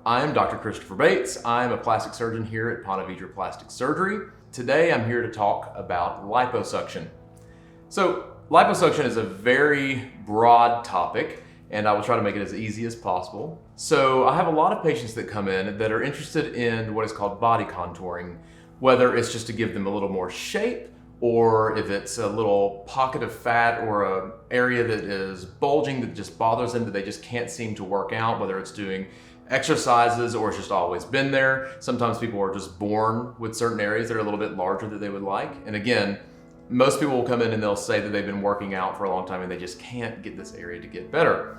I'm Dr. Christopher Bates. I'm a plastic surgeon here at Ponte Vedra Plastic Surgery. Today I'm here to talk about liposuction. So liposuction is a very broad topic, and I will try to make it as easy as possible. So I have a lot of patients that come in that are interested in what is called body contouring, whether it's just to give them a little more shape, or if it's a little pocket of fat or an area that is bulging that just bothers them that they just can't seem to work out, whether it's doing exercises or it's just always been there. Sometimes people are just born with certain areas that are a little bit larger than they would like. And again, most people will come in and they'll say that they've been working out for a long time and they just can't get this area to get better.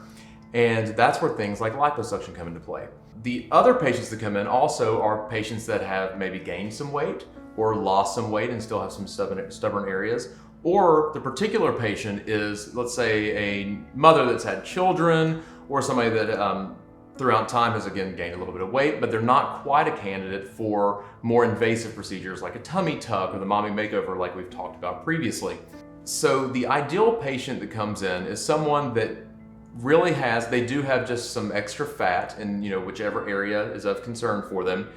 And that's where things like liposuction come into play. The other patients that come in also are patients that have maybe gained some weight or lost some weight and still have some stubborn areas. Or the particular patient is, let's say, a mother that's had children, or somebody that throughout time has again gained a little bit of weight, but they're not quite a candidate for more invasive procedures like a tummy tuck or the mommy makeover like we've talked about previously. So the ideal patient that comes in is someone that really they do have just some extra fat in whichever area is of concern for them,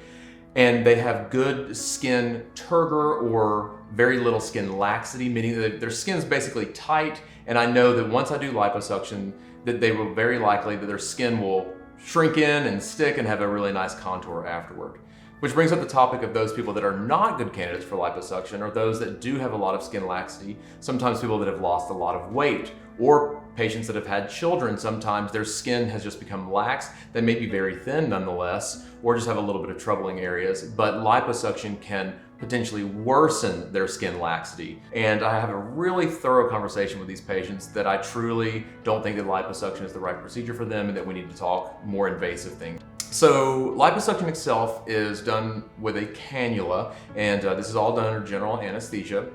and they have good skin turgor or very little skin laxity, meaning that their skin is basically tight, and I know that once I do liposuction that they will very likely that their skin will shrink in and stick and have a really nice contour afterward. Which brings up the topic of those people that are not good candidates for liposuction, or those that do have a lot of skin laxity. Sometimes people that have lost a lot of weight, or patients that have had children. Sometimes their skin has just become lax. They may be very thin nonetheless, or just have a little bit of troubling areas, but liposuction can potentially worsen their skin laxity. And I have a really thorough conversation with these patients that I truly don't think that liposuction is the right procedure for them and that we need to talk more invasive things. So liposuction itself is done with a cannula, and this is all done under general anesthesia.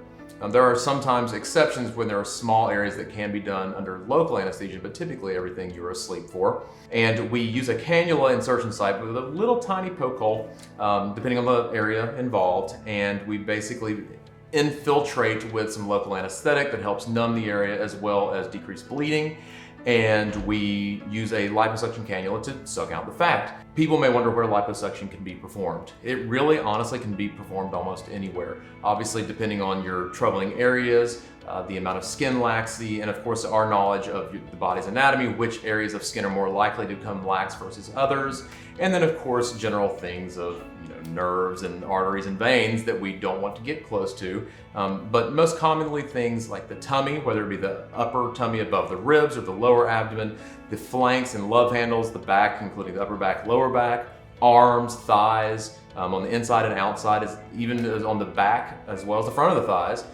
There are sometimes exceptions when there are small areas that can be done under local anesthesia, but typically everything you're asleep for. And we use a cannula insertion site with a little tiny poke hole, depending on the area involved, and we basically infiltrate with some local anesthetic that helps numb the area as well as decrease bleeding. And we use a liposuction cannula to suck out the fat. People may wonder where liposuction can be performed. It really honestly can be performed almost anywhere. Obviously, depending on your troubling areas, the amount of skin laxity, and of course our knowledge of the body's anatomy, which areas of skin are more likely to become lax versus others. And then of course general things of nerves and arteries and veins that we don't want to get close to. But most commonly things like the tummy, whether it be the upper tummy above the ribs or the lower abdomen, the flanks and love handles, the back, including the upper back, lower back, arms, thighs, on the inside and outside, even on the back as well as the front of the thighs.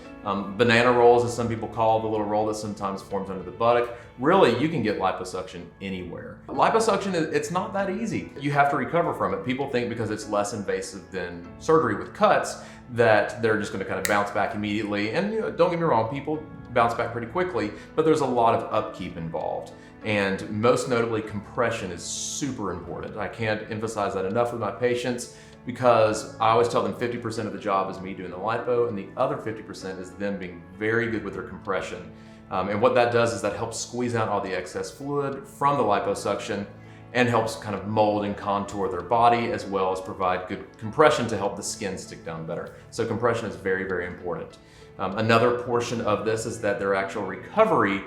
Banana rolls, as some people call the little roll that sometimes forms under the buttock. Really, you can get liposuction anywhere. Liposuction, it's not that easy. You have to recover from it. People think because it's less invasive than surgery with cuts that they're just going to kind of bounce back immediately. And don't get me wrong, people bounce back pretty quickly, but there's a lot of upkeep involved. And most notably, compression is super important. I can't emphasize that enough with my patients, because I always tell them 50% of the job is me doing the lipo, and the other 50% is them being very good with their compression. And what that does is that helps squeeze out all the excess fluid from the liposuction and helps kind of mold and contour their body, as well as provide good compression to help the skin stick down better. So compression is very, very important. Another portion of this is that their actual recovery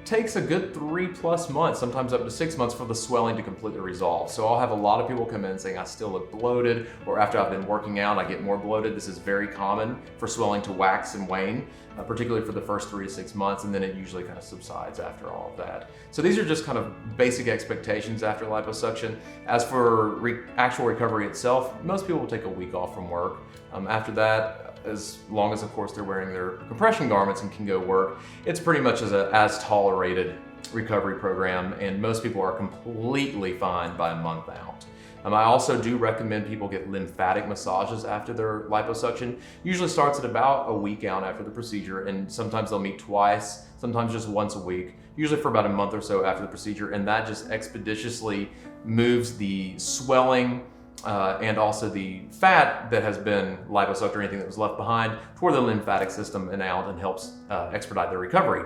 takes a good 3+ months, sometimes up to 6 months for the swelling to completely resolve. So I'll have a lot of people come in saying I still look bloated, or after I've been working out, I get more bloated. This is very common for swelling to wax and wane, particularly for the first 3 to 6 months, and then it usually kind of subsides after all of that. So these are just kind of basic expectations after liposuction. As for actual recovery itself, most people will take a week off from work. After that, as long as of course they're wearing their compression garments and can go work, it's pretty much as tolerated recovery program, and most people are completely fine by a month out. I also do recommend people get lymphatic massages after their liposuction. Usually starts at about a week out after the procedure, and sometimes they'll meet twice, sometimes just once a week, usually for about a month or so after the procedure, and that just expeditiously moves the swelling and also the fat that has been liposucked or anything that was left behind toward the lymphatic system and out, and helps expedite their recovery.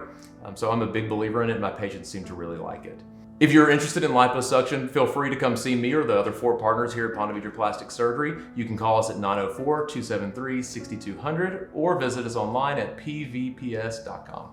So I'm a big believer in it, and my patients seem to really like it. If you're interested in liposuction, feel free to come see me or the other 4 partners here at Ponte Vedra Plastic Surgery. You can call us at 904-273-6200 or visit us online at pvps.com.